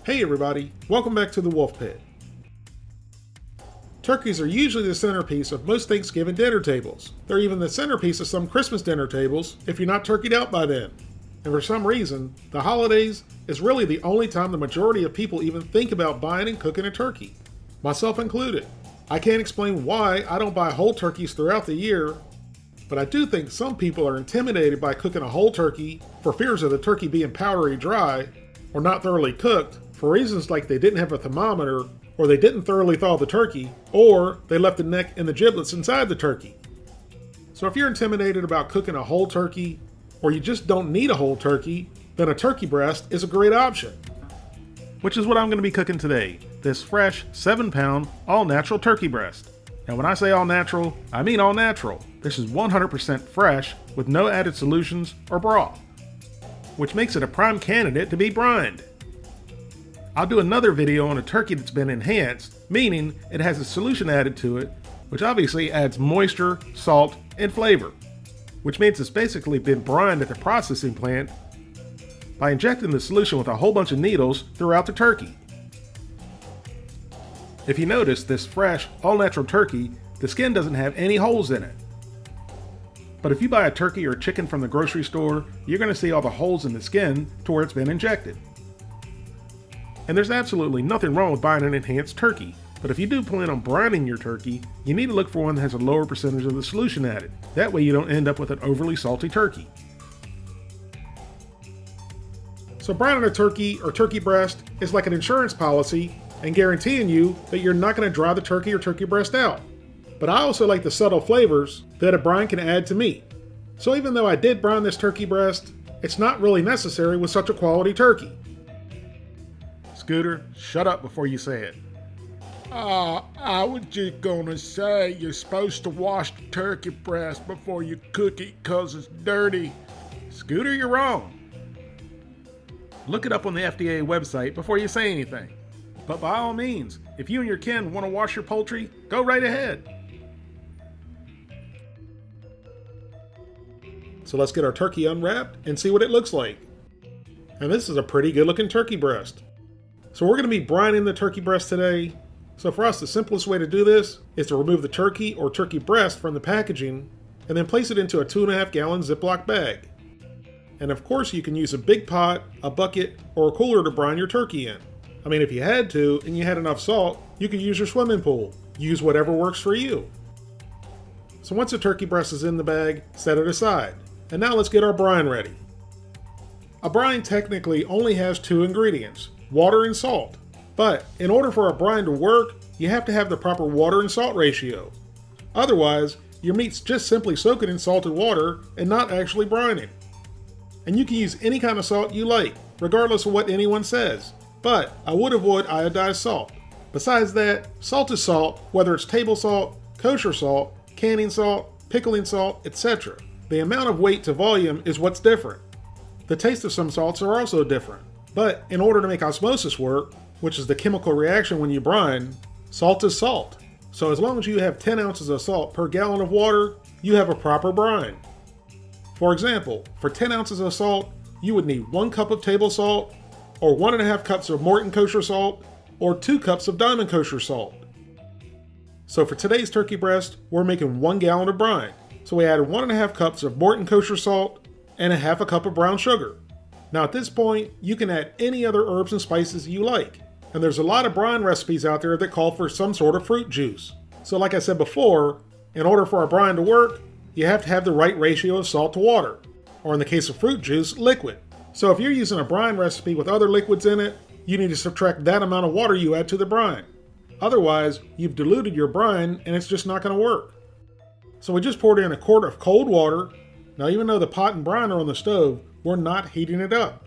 Hey everybody, welcome back to the Wolf Pit. Turkeys are usually the centerpiece of most Thanksgiving dinner tables. They're even the centerpiece of some Christmas dinner tables if you're not turkeyed out by then. And for some reason, the holidays is really the only time the majority of people even think about buying and cooking a turkey, myself included. I can't explain why I don't buy whole turkeys throughout the year, but I do think some people are intimidated by cooking a whole turkey for fears of the turkey being powdery dry or not thoroughly cooked for reasons like they didn't have a thermometer, or they didn't thoroughly thaw the turkey, or they left the neck and the giblets inside the turkey. So if you're intimidated about cooking a whole turkey, or you just don't need a whole turkey, then a turkey breast is a great option. Which is what I'm going to be cooking today, this fresh 7-pound all-natural turkey breast. And when I say all natural, I mean all natural. This is 100% fresh with no added solutions or broth, which makes it a prime candidate to be brined. I'll do another video on a turkey that's been enhanced, meaning it has a solution added to it, which obviously adds moisture, salt, and flavor, which means it's basically been brined at the processing plant by injecting the solution with a whole bunch of needles throughout the turkey. If you notice, this fresh, all-natural turkey, the skin doesn't have any holes in it. But if you buy a turkey or chicken from the grocery store, you're going to see all the holes in the skin to where it's been injected. And there's absolutely nothing wrong with buying an enhanced turkey, but if you do plan on brining your turkey, you need to look for one that has a lower percentage of the solution added. That way you don't end up with an overly salty turkey. So brining a turkey or turkey breast is like an insurance policy and guaranteeing you that you're not going to dry the turkey or turkey breast out. But I also like the subtle flavors that a brine can add to meat. So even though I did brine this turkey breast, it's not really necessary with such a quality turkey. Scooter, shut up before you say it. I was just gonna say you're supposed to wash the turkey breast before you cook it because it's dirty. Scooter, you're wrong. Look it up on the FDA website before you say anything. But by all means, if you and your kin want to wash your poultry, go right ahead. So let's get our turkey unwrapped and see what it looks like. And this is a pretty good looking turkey breast. So we're going to be brining the turkey breast today. So for us, the simplest way to do this is to remove the turkey or turkey breast from the packaging and then place it into a 2.5 gallon Ziploc bag. And of course you can use a big pot, a bucket, or a cooler to brine your turkey in. I mean, if you had to and you had enough salt, you could use your swimming pool. Use whatever works for you. So once the turkey breast is in the bag, set it aside. And now let's get our brine ready. A brine technically only has 2 ingredients, water and salt. But in order for a brine to work, you have to have the proper water and salt ratio. Otherwise, your meat's just simply soaking in salted water and not actually brining. And you can use any kind of salt you like, regardless of what anyone says. But I would avoid iodized salt. Besides that, salt is salt, whether it's table salt, kosher salt, canning salt, pickling salt, etc. The amount of weight to volume is what's different. The taste of some salts are also different. But in order to make osmosis work, which is the chemical reaction when you brine, salt is salt. So as long as you have 10 ounces of salt per gallon of water, you have a proper brine. For example, for 10 ounces of salt, you would need 1 cup of table salt, or 1.5 cups of Morton kosher salt, or 2 cups of Diamond kosher salt. So for today's turkey breast, we're making 1 gallon of brine. So we added 1.5 cups of Morton kosher salt and 1/2 cup of brown sugar. Now at this point, you can add any other herbs and spices you like. And there's a lot of brine recipes out there that call for some sort of fruit juice. So like I said before, in order for a brine to work, you have to have the right ratio of salt to water. Or in the case of fruit juice, liquid. So if you're using a brine recipe with other liquids in it, you need to subtract that amount of water you add to the brine. Otherwise, you've diluted your brine and it's just not going to work. So we just poured in 1 quart of cold water. Now even though the pot and brine are on the stove, we're not heating it up.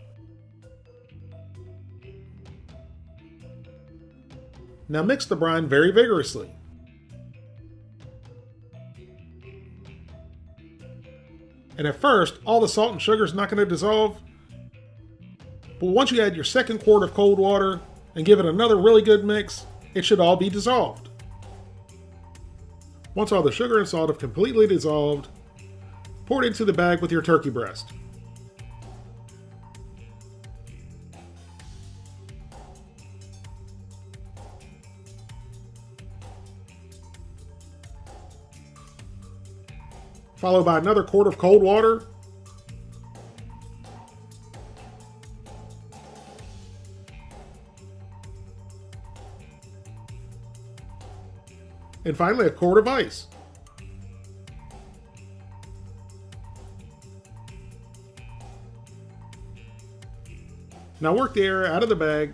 Now mix the brine very vigorously. And at first, all the salt and sugar is not going to dissolve. But once you add your 2nd quart of cold water and give it another really good mix, it should all be dissolved. Once all the sugar and salt have completely dissolved, pour it into the bag with your turkey breast. followed by another quart of cold water, and finally a quart of ice. Now work the air out of the bag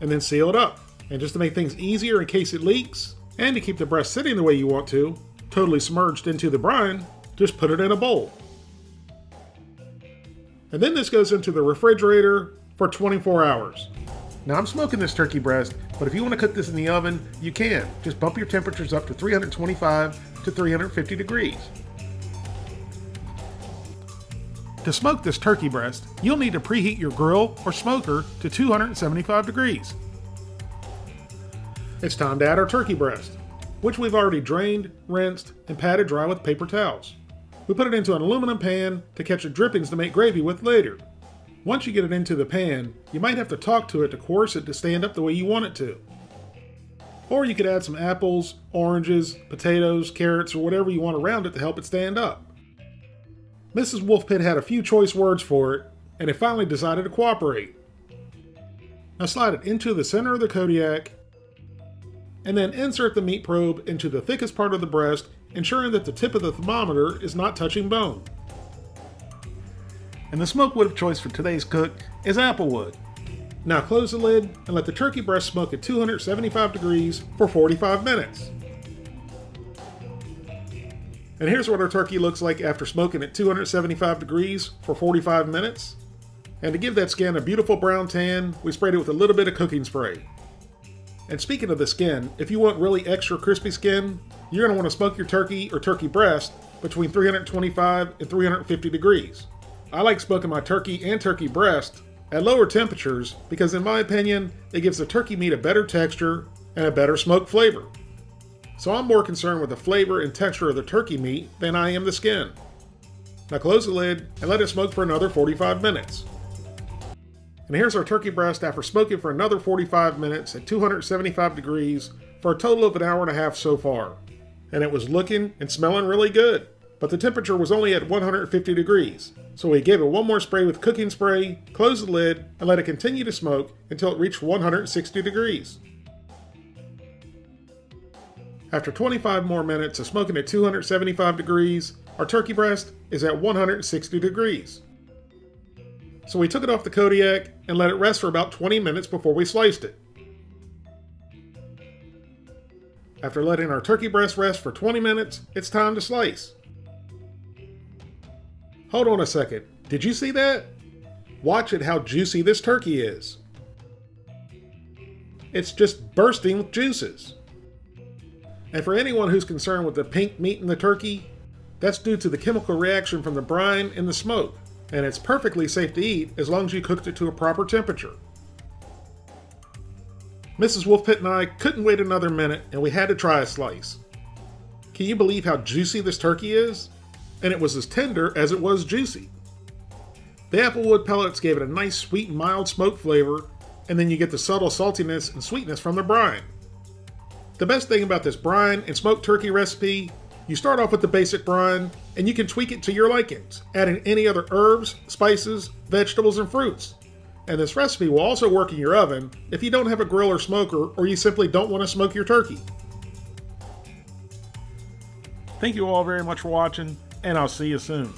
and then seal it up. And just to make things easier in case it leaks, and to keep the breast sitting the way you want to, totally submerged into the brine, just put it in a bowl. And then this goes into the refrigerator for 24 hours. Now I'm smoking this turkey breast, but if you want to cook this in the oven, you can. Just bump your temperatures up to 325 to 350 degrees. To smoke this turkey breast, you'll need to preheat your grill or smoker to 275 degrees. It's time to add our turkey breast, which we've already drained, rinsed, and patted dry with paper towels. We put it into an aluminum pan to catch the drippings to make gravy with later. Once you get it into the pan, you might have to talk to it to coerce it to stand up the way you want it to. Or you could add some apples, oranges, potatoes, carrots, or whatever you want around it to help it stand up. Mrs. Wolfpit had a few choice words for it, and it finally decided to cooperate. Now slide it into the center of the Kodiak, and then insert the meat probe into the thickest part of the breast, ensuring that the tip of the thermometer is not touching bone. And the smoke wood of choice for today's cook is applewood. Now close the lid and let the turkey breast smoke at 275 degrees for 45 minutes. And here's what our turkey looks like after smoking at 275 degrees for 45 minutes. And to give that skin a beautiful brown tan, we sprayed it with a little bit of cooking spray. And speaking of the skin, if you want really extra crispy skin, you're going to want to smoke your turkey or turkey breast between 325 and 350 degrees. I like smoking my turkey and turkey breast at lower temperatures because in my opinion, it gives the turkey meat a better texture and a better smoke flavor. So I'm more concerned with the flavor and texture of the turkey meat than I am the skin. Now close the lid and let it smoke for another 45 minutes. And here's our turkey breast after smoking for another 45 minutes at 275 degrees for a total of an hour and a half so far. And it was looking and smelling really good, but the temperature was only at 150 degrees. So we gave it one more spray with cooking spray, closed the lid, and let it continue to smoke until it reached 160 degrees. After 25 more minutes of smoking at 275 degrees, our turkey breast is at 160 degrees. So we took it off the Kodiak and let it rest for about 20 minutes before we sliced it. After letting our turkey breast rest for 20 minutes, it's time to slice. Hold on a second, did you see that? Watch it how juicy this turkey is. It's just bursting with juices. And for anyone who's concerned with the pink meat in the turkey, that's due to the chemical reaction from the brine and the smoke. And it's perfectly safe to eat as long as you cooked it to a proper temperature. Mrs. Wolfpit and I couldn't wait another minute and we had to try a slice. Can you believe how juicy this turkey is? And it was as tender as it was juicy. The applewood pellets gave it a nice sweet mild smoke flavor, and then you get the subtle saltiness and sweetness from the brine. The best thing about this brine and smoked turkey recipe, you start off with the basic brine, and you can tweak it to your likings, adding any other herbs, spices, vegetables, and fruits. And this recipe will also work in your oven if you don't have a grill or smoker, or you simply don't want to smoke your turkey. Thank you all very much for watching, and I'll see you soon.